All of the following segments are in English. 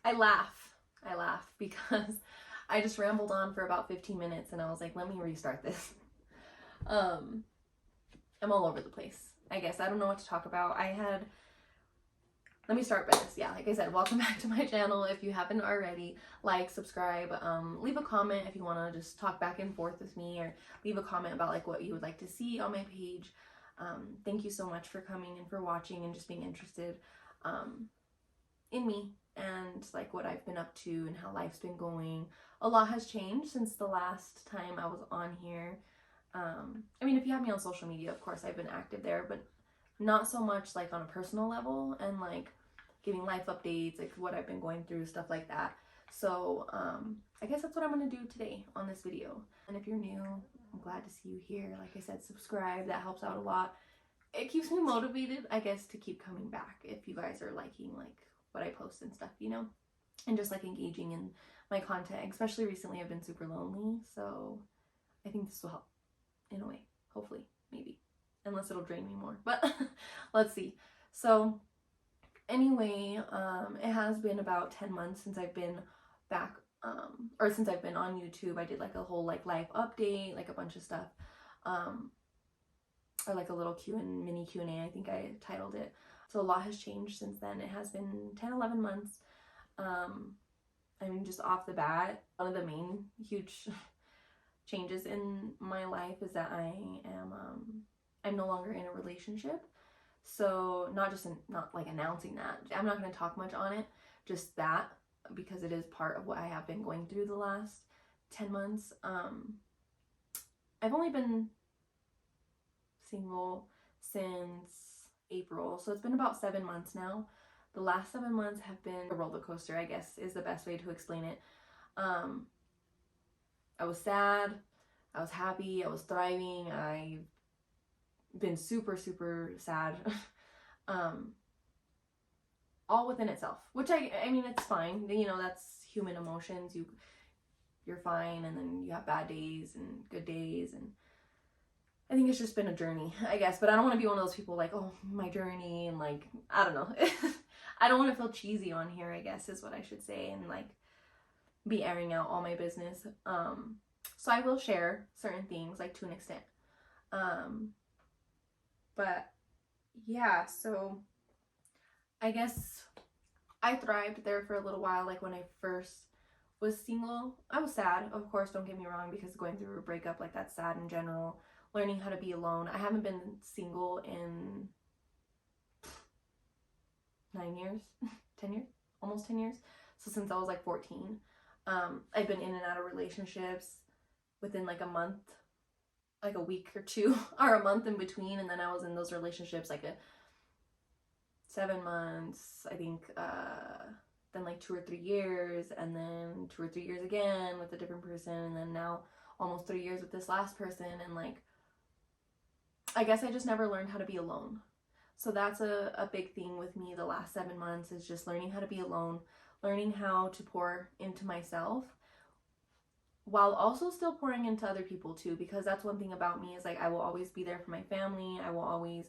I laugh because I just rambled on for about 15 minutes and I was like, let me restart this. I'm all over the place, I guess. I don't know what to talk about. Let me start by this. Yeah, like I said, welcome back to my channel. If you haven't already, like, subscribe, leave a comment if you want to just talk back and forth with me, or leave a comment about like what you would like to see on my page. Thank you so much for coming and for watching and just being interested in me and like what I've been up to and how life's been going. A lot has changed since the last time I was on here. I mean, if you have me on social media, of course I've been active there, but not so much like on a personal level and like giving life updates, like what I've been going through, stuff like that. So I guess that's what I'm gonna do today on this video. And if you're new, I'm glad to see you here. Like I said, subscribe, that helps out a lot. It keeps me motivated, I guess, to keep coming back if you guys are liking like what I post and stuff, you know, and just like engaging in my content. Especially recently, I've been super lonely, so I think this will help in a way, hopefully, maybe, unless it'll drain me more, but let's see. So anyway, it has been about 10 months since I've been back, or since I've been on YouTube. I did like a whole like life update, like a bunch of stuff, or like a little mini Q&A, I think I titled it. So a lot has changed since then. It has been 10-11 months. I mean, just off the bat, one of the main huge changes in my life is that I'm no longer in a relationship. So not like announcing that. I'm not going to talk much on it, just that, because it is part of what I have been going through the last 10 months. I've only been single since April, so it's been about 7 months now. The last 7 months have been a roller coaster, I guess is the best way to explain it. I was sad, I was happy, I was thriving, I've been super, super sad. All within itself, which I mean, it's fine, you know, that's human emotions. You're fine, and then you have bad days and good days, and I think it's just been a journey, I guess. But I don't want to be one of those people like, oh, my journey, and like, I don't know. I don't want to feel cheesy on here, I guess is what I should say, and like be airing out all my business. So I will share certain things, like, to an extent. But yeah, so I guess I thrived there for a little while. Like when I first was single, I was sad, of course, don't get me wrong, because going through a breakup, like, that's sad in general. Learning how to be alone. I haven't been single in 9 years, 10 years, almost 10 years. So since I was like 14, I've been in and out of relationships within like a month, like a week or two, or a month in between. And then I was in those relationships like 7 months, I think, then like 2 or 3 years, and then 2 or 3 years again with a different person, and then now almost 3 years with this last person. And like, I guess I just never learned how to be alone. So that's a big thing with me the last 7 months, is just learning how to be alone, learning how to pour into myself while also still pouring into other people too, because that's one thing about me, is like I will always be there for my family. I will always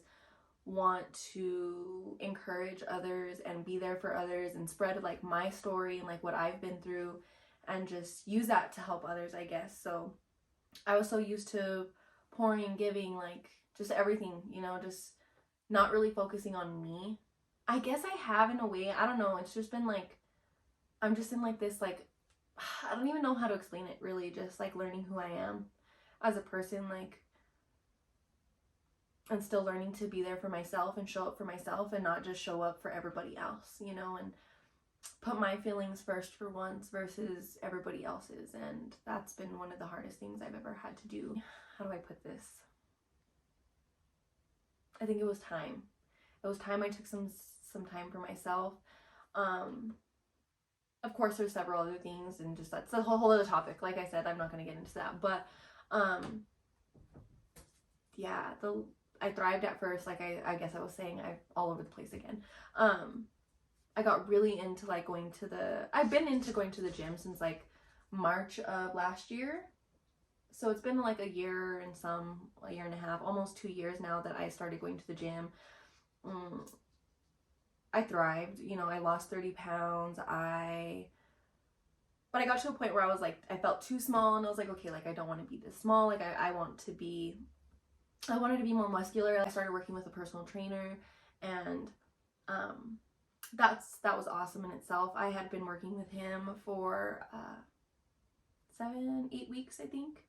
want to encourage others and be there for others and spread like my story and like what I've been through, and just use that to help others, I guess. So I was so used to pouring, giving, like just everything, you know, just not really focusing on me. I guess I have, in a way. I don't know. It's just been like, I'm just in like this, like, I don't even know how to explain it really. Just like learning who I am as a person, like, and still learning to be there for myself and show up for myself, and not just show up for everybody else, you know, and put my feelings first for once versus everybody else's. And that's been one of the hardest things I've ever had to do. How do I put this? I think it was time. It was time I took some time for myself. Of course, there's several other things, and just that's a whole other topic. Like I said, I'm not going to get into that. But yeah, I thrived at first. Like I guess I was saying, I'm all over the place again. I got really into like I've been into going to the gym since like March of last year. So it's been like a year and a year and a half, almost 2 years now that I started going to the gym. I thrived. You know, I lost 30 pounds. But I got to a point where I was like, I felt too small, and I was like, okay, like I don't want to be this small. Like I wanted to be more muscular. I started working with a personal trainer, and um, that was awesome in itself. I had been working with him for 7-8 weeks, I think,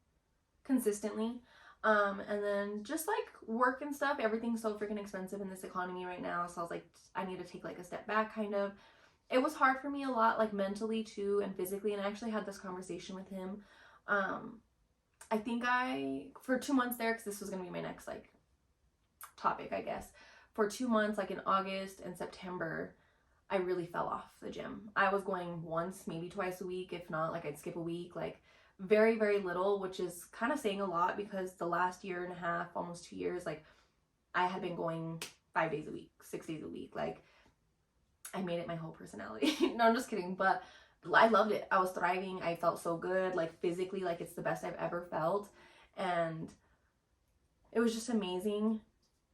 consistently. And then just like work and stuff, everything's so freaking expensive in this economy right now. So I was like, I need to take like a step back, kind of. It was hard for me a lot, like mentally too and physically. And I actually had this conversation with him. I think for 2 months there, because this was going to be my next like topic, I guess. For 2 months, like in August and September, I really fell off the gym. I was going once, maybe twice a week. If not, like I'd skip a week, like very, very little, which is kind of saying a lot because the last year and a half, almost 2 years, like I had been going 5 days a week, 6 days a week. Like I made it my whole personality. No, I'm just kidding. But I loved it. I was thriving. I felt so good, like physically, like it's the best I've ever felt. And it was just amazing.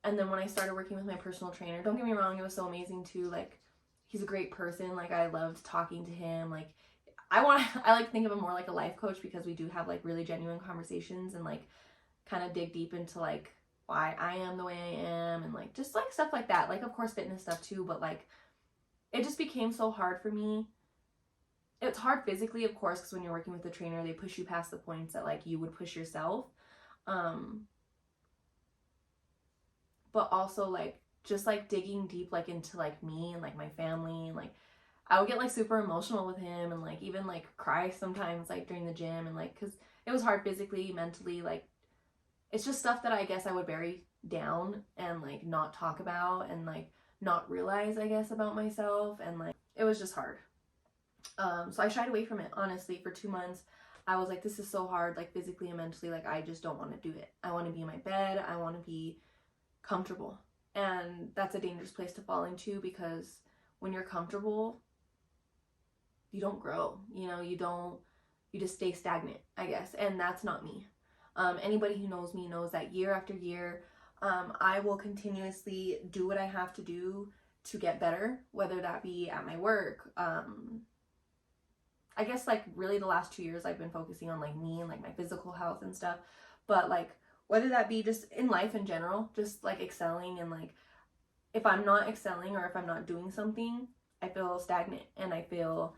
And then when I started working with my personal trainer, don't get me wrong, it was so amazing too. Like he's a great person. Like I loved talking to him. Like I like to think of him more like a life coach because we do have like really genuine conversations and like kind of dig deep into like why I am the way I am and like just like stuff like that. Like of course fitness stuff too, but like it just became so hard for me. It's hard physically, of course, because when you're working with a trainer, they push you past the points that like you would push yourself. But also like just like digging deep like into like me and like my family and like I would get like super emotional with him and like even like cry sometimes like during the gym and like because it was hard physically, mentally, like it's just stuff that I guess I would bury down and like not talk about and like not realize I guess about myself and like it was just hard. So I shied away from it honestly for 2 months. I was like, this is so hard, like physically and mentally, like I just don't want to do it. I want to be in my bed. I want to be comfortable. And that's a dangerous place to fall into because when you're comfortable, you don't grow, you know, you just stay stagnant, I guess. And that's not me. Anybody who knows me knows that year after year, I will continuously do what I have to do to get better, whether that be at my work. I guess like really the last 2 years I've been focusing on like me and like my physical health and stuff. But like whether that be just in life in general, just like excelling and like if I'm not excelling or if I'm not doing something, I feel stagnant and I feel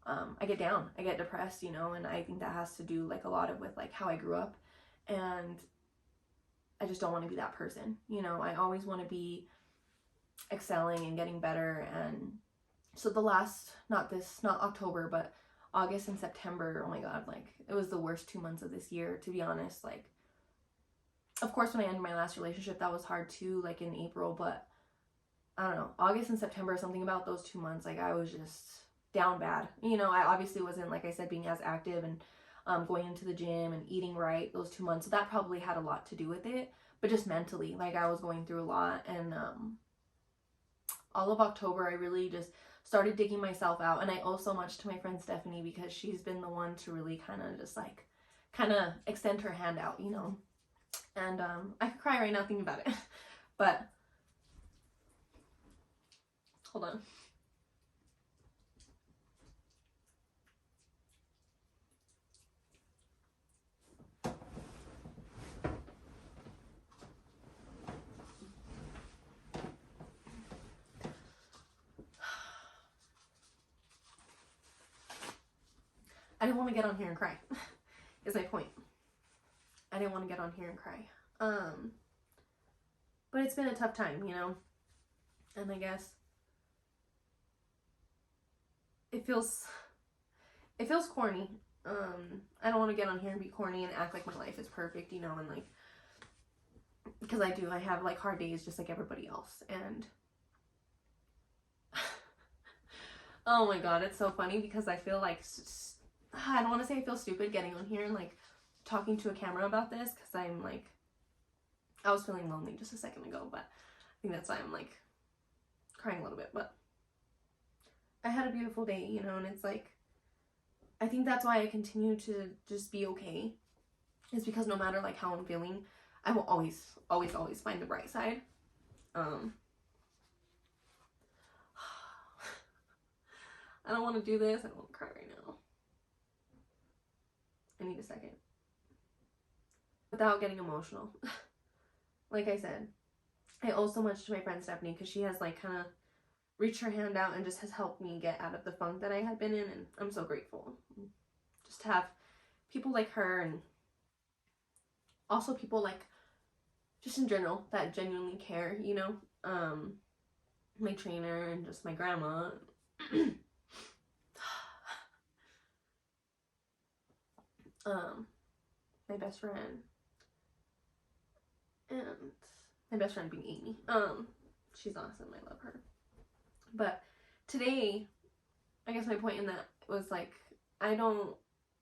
I get down, I get depressed, you know, and I think that has to do like a lot of with like how I grew up and I just don't want to be that person, you know. I always want to be excelling and getting better. And so the last, not October, but August and September, oh my god, like it was the worst 2 months of this year, to be honest. Like of course when I ended my last relationship that was hard too, like in April, but I don't know, August and September, something about those 2 months, like I was just down bad. You know, I obviously wasn't, like I said, being as active and going into the gym and eating right those 2 months. So that probably had a lot to do with it. But just mentally, like I was going through a lot. And all of October, I really just started digging myself out. And I owe so much to my friend Stephanie because she's been the one to really kind of just like, kind of extend her hand out, you know. And I could cry right now thinking about it. But hold on. I didn't want to get on here and cry, is my point. I didn't want to get on here and cry. But it's been a tough time, you know? And I guess it feels corny. I don't want to get on here and be corny and act like my life is perfect, you know, and like, because I do. I have like hard days just like everybody else. And oh my god, it's so funny because I feel like I don't want to say I feel stupid getting on here and like talking to a camera about this because I'm like, I was feeling lonely just a second ago, but I think that's why I'm like crying a little bit. But I had a beautiful day, you know, and it's like, I think that's why I continue to just be okay, is because no matter like how I'm feeling, I will always, always, always find the bright side. I don't want to do this. I don't want to cry right now. I need a second. Without getting emotional. Like I said, I owe so much to my friend Stephanie because she has like kind of reached her hand out and just has helped me get out of the funk that I had been in, and I'm so grateful. Just to have people like her, and also people like, just in general, that genuinely care, you know? My trainer and just my grandma. My best friend. And my best friend being Amy. She's awesome. I love her. But today, I guess my point in that was like, I don't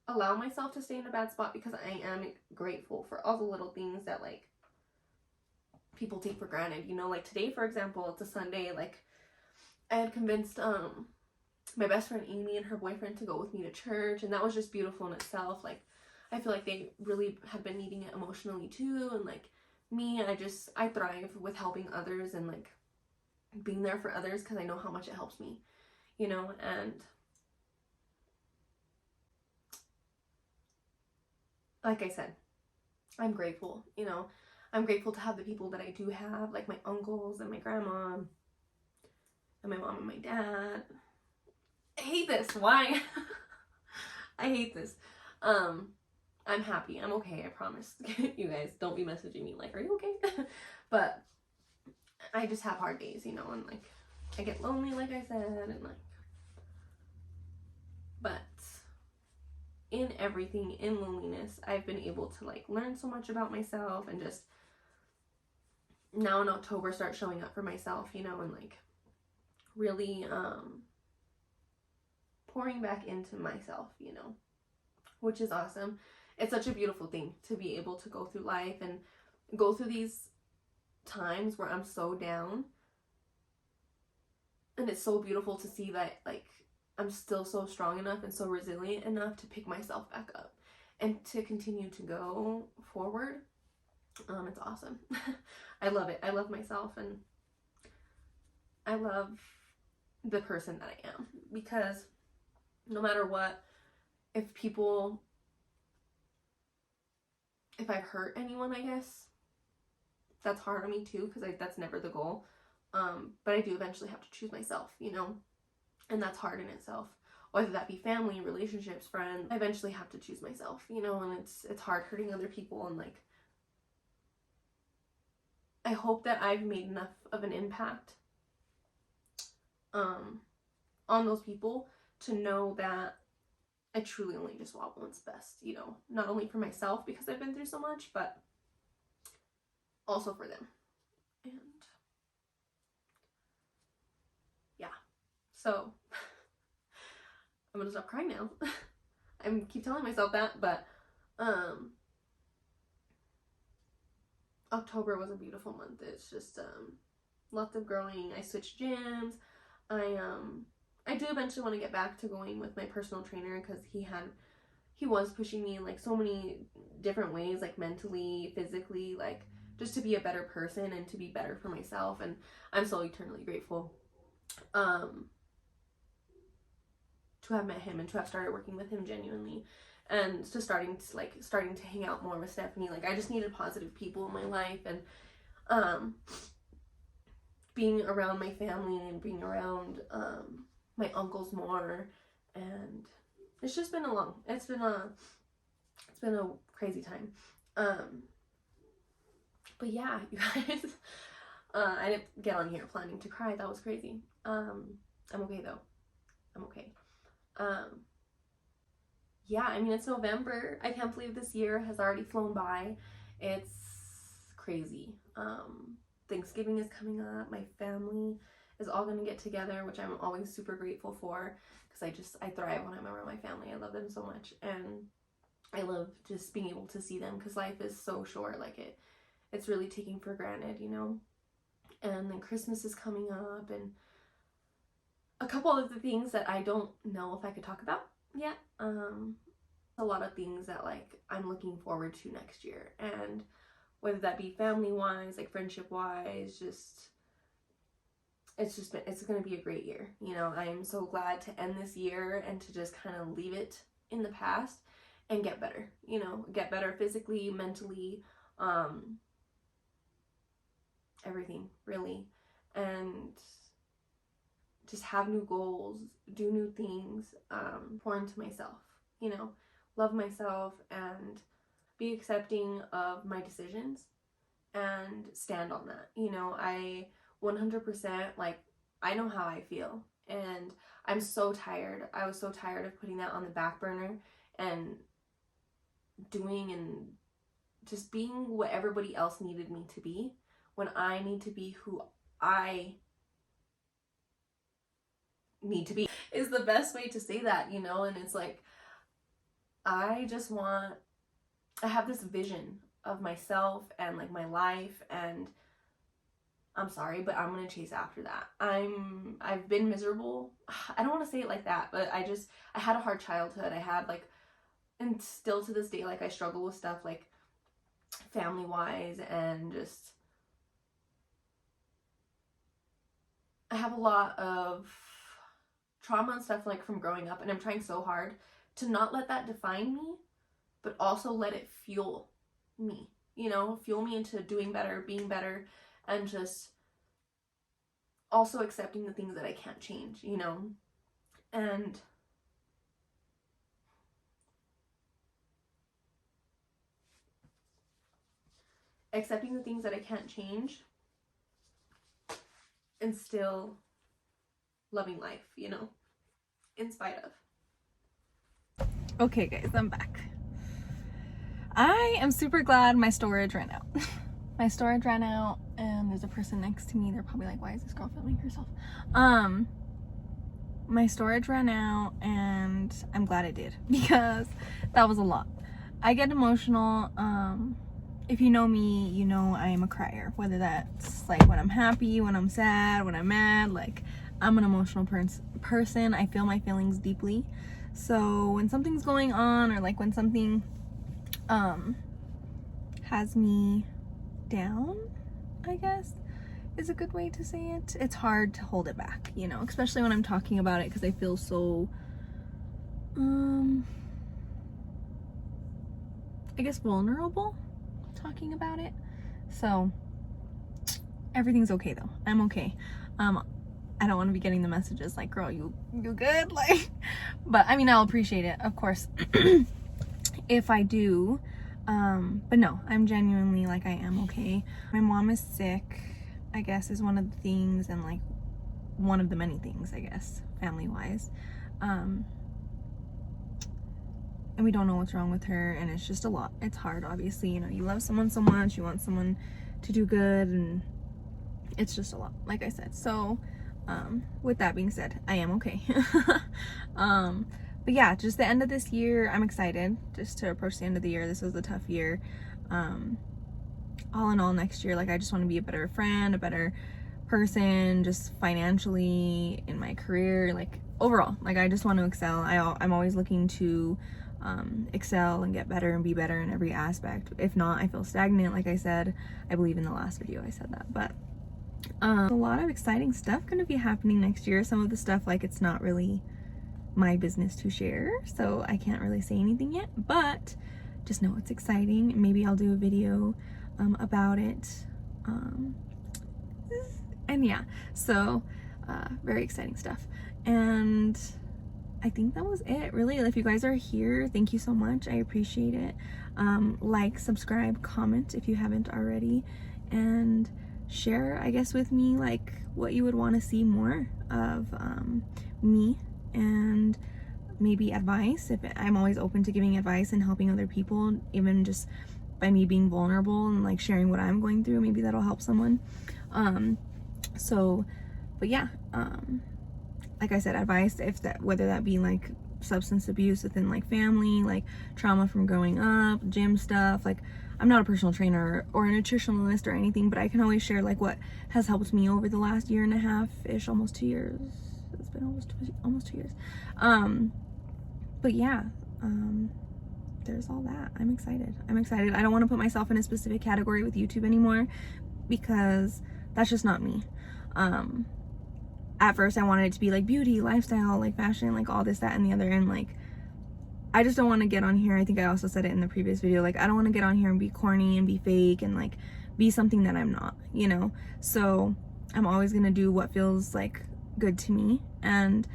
allow myself to stay in a bad spot because I am grateful for all the little things that like people take for granted, you know? Like today, for example, it's a Sunday. Like I had convinced my best friend Amy and her boyfriend to go with me to church, and that was just beautiful in itself. Like I feel like they really have been needing it emotionally too, and like me, I thrive with helping others and like being there for others because I know how much it helps me, you know? And like I said, I'm grateful, you know? I'm grateful to have the people that I do have, like my uncles and my grandma and my mom and my dad. I hate this. Why? I hate this. I'm happy. I'm okay. I promise. You guys, don't be messaging me like, are you okay? But I just have hard days, you know, and like I get lonely, like I said, and like, but in everything, in loneliness, I've been able to like learn so much about myself, and just now in October start showing up for myself, you know, and like really pouring back into myself, you know, which is awesome. It's such a beautiful thing to be able to go through life and go through these times where I'm so down, and it's so beautiful to see that like I'm still so strong enough and so resilient enough to pick myself back up and to continue to go forward. It's awesome. I love it. I love myself, and I love the person that I am, because no matter what, if I've hurt anyone, I guess that's hard on me too, because that's never the goal. But I do eventually have to choose myself, you know, and that's hard in itself. Whether that be family, relationships, friends, I eventually have to choose myself, you know, and it's hard hurting other people, and like I hope that I've made enough of an impact on those people to know that I truly only just want what's best, you know, not only for myself because I've been through so much, but also for them. And yeah, so I'm gonna stop crying now. I keep telling myself that, but October was a beautiful month. It's just lots of growing. I switched gyms. I do eventually want to get back to going with my personal trainer, because he was pushing me in like so many different ways, like mentally, physically, like just to be a better person and to be better for myself, and I'm so eternally grateful to have met him and to have started working with him genuinely, and to starting to hang out more with Stephanie. Like I just needed positive people in my life, and being around my family and being around my uncles more, and it's just been it's been a crazy time. But yeah, you guys, I didn't get on here planning to cry. That was crazy. I'm okay though. I'm okay. Yeah, I mean, it's November. I can't believe this year has already flown by. It's crazy. Thanksgiving is coming up. My family is all going to get together, which I'm always super grateful for, because I thrive when I'm around my family. I love them so much, and I love just being able to see them, because life is so short. Like it's really taken for granted, you know. And then Christmas is coming up, and a couple of the things that I don't know if I could talk about yet. A lot of things that like I'm looking forward to next year, and whether that be family wise, like friendship wise, just it's going to be a great year. You know, I'm so glad to end this year and to just kind of leave it in the past and get better, you know, get better physically, mentally, everything really, and just have new goals, do new things, pour into myself, you know, love myself and be accepting of my decisions and stand on that. You know, I 100%, like, I know how I feel, and I'm so tired. I was so tired of putting that on the back burner and doing and just being what everybody else needed me to be, when I need to be who I need to be, is the best way to say that, you know. And it's like, I have this vision of myself and like my life, and I'm sorry, but I'm gonna chase after that. I've been miserable. I don't want to say it like that, but I had a hard childhood. I had like, and still to this day, like, I struggle with stuff like family wise, and just I have a lot of trauma and stuff like from growing up, and I'm trying so hard to not let that define me, but also let it fuel me, you know, fuel me into doing better, being better, and just also accepting the things that I can't change, you know, and accepting the things that I can't change and still loving life, you know, in spite of. Okay guys, I'm back. I am super glad my storage ran out. My storage ran out, and there's a person next to me. They're probably like, why is this girl filming herself? My storage ran out, and I'm glad it did, because that was a lot. I get emotional. If you know me, you know I am a crier, whether that's like when I'm happy, when I'm sad, when I'm mad. Like, I'm an emotional person. I feel my feelings deeply. So when something's going on, or like when something has me down, I guess is a good way to say it, it's hard to hold it back, you know, especially when I'm talking about it, because I feel so I guess vulnerable talking about it. So everything's okay though. I'm okay. I don't want to be getting the messages like, girl, you good? Like, but I mean, I'll appreciate it, of course, if I do. But no, I'm genuinely, like, I am okay. My mom is sick, I guess, is one of the things, and like one of the many things, I guess, family wise. And we don't know what's wrong with her, and it's just a lot. It's hard, obviously, you know, you love someone so much, you want someone to do good, and it's just a lot, like I said. So with that being said, I am okay. But yeah, just the end of this year, I'm excited just to approach the end of the year. This was a tough year. All in all, next year, like, I just want to be a better friend, a better person, just financially, in my career, like overall, like, I just want to excel. I'm always looking to excel and get better and be better in every aspect. If not, I feel stagnant. Like I said, I believe in the last video I said that. But a lot of exciting stuff going to be happening next year. Some of the stuff, like, it's not really my business to share, so I can't really say anything yet, but just know it's exciting. Maybe I'll do a video about it, and yeah, so very exciting stuff. And I think that was it, really. If you guys are here, thank you so much. I appreciate it. Like, subscribe, comment if you haven't already, and share, I guess, with me, like, what you would want to see more of me, and maybe advice. If I'm always open to giving advice and helping other people, even just by me being vulnerable and like sharing what I'm going through. Maybe that'll help someone. But yeah, like I said, advice, if that, whether that be like substance abuse within like family, like trauma from growing up, gym stuff. Like, I'm not a personal trainer or a nutritionalist or anything, but I can always share like what has helped me over the last year and a half ish, almost 2 years. It's been almost 2 years. But yeah, there's all that. I'm excited. I don't want to put myself in a specific category with YouTube anymore, because that's just not me. at first I wanted it to be like beauty, lifestyle, like fashion, like all this, that, and the other. And like, I just don't want to get on here. I think I also said it in the previous video. Like, I don't want to get on here and be corny and be fake and like be something that I'm not, you know? So I'm always going to do what feels like good to me and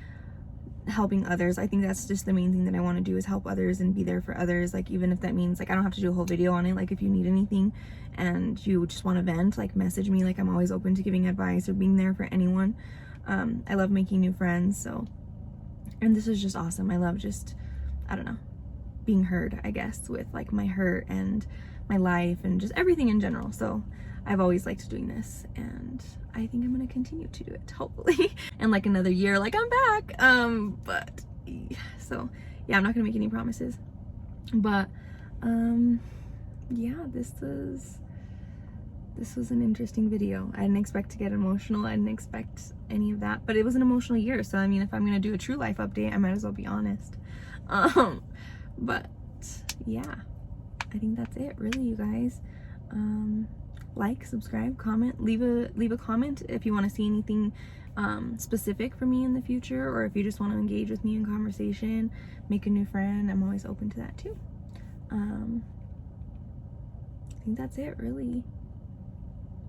helping others. I think that's just the main thing that I want to do, is help others and be there for others. Like, even if that means like I don't have to do a whole video on it. Like, if you need anything and you just want to vent, like message me. Like, I'm always open to giving advice or being there for anyone. I love making new friends. So, and this is just awesome. I love just, I don't know, being heard, I guess, with like my hurt and my life and just everything in general. So I've always liked doing this, and I think I'm gonna continue to do it, hopefully. And like another year, like I'm back. But so yeah, I'm not gonna make any promises. But yeah, this was an interesting video. I didn't expect to get emotional. I didn't expect any of that, but it was an emotional year. So I mean, if I'm gonna do a true life update, I might as well be honest. But yeah, I think that's it, really, you guys. Like, subscribe, comment, leave a comment if you want to see anything specific for me in the future, or if you just want to engage with me in conversation, make a new friend. I'm always open to that too. I think that's it, really.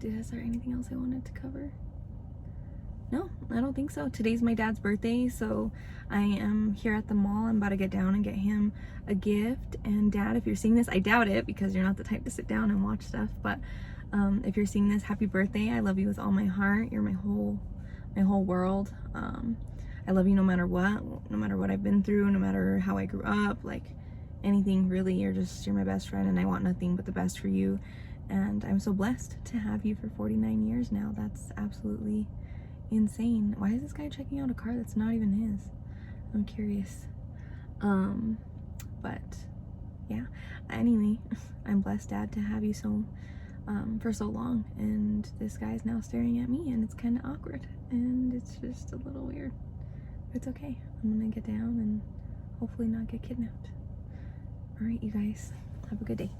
Is there anything else I wanted to cover? No, I don't think so. Today's my dad's birthday, so I am here at the mall. I'm about to get down and get him a gift. And Dad, if you're seeing this, I doubt it because you're not the type to sit down and watch stuff, but if you're seeing this, happy birthday. I love you with all my heart. You're my whole world. I love you no matter what I've been through, no matter how I grew up, like anything really. You're my best friend, and I want nothing but the best for you. And I'm so blessed to have you for 49 years now. That's absolutely insane. Why is this guy checking out a car that's not even his? I'm curious. But yeah, anyway, I'm blessed, Dad, to have you for so long, and this guy's now staring at me, and it's kind of awkward, and it's just a little weird. It's okay. I'm gonna get down and hopefully not get kidnapped. All right, you guys, have a good day.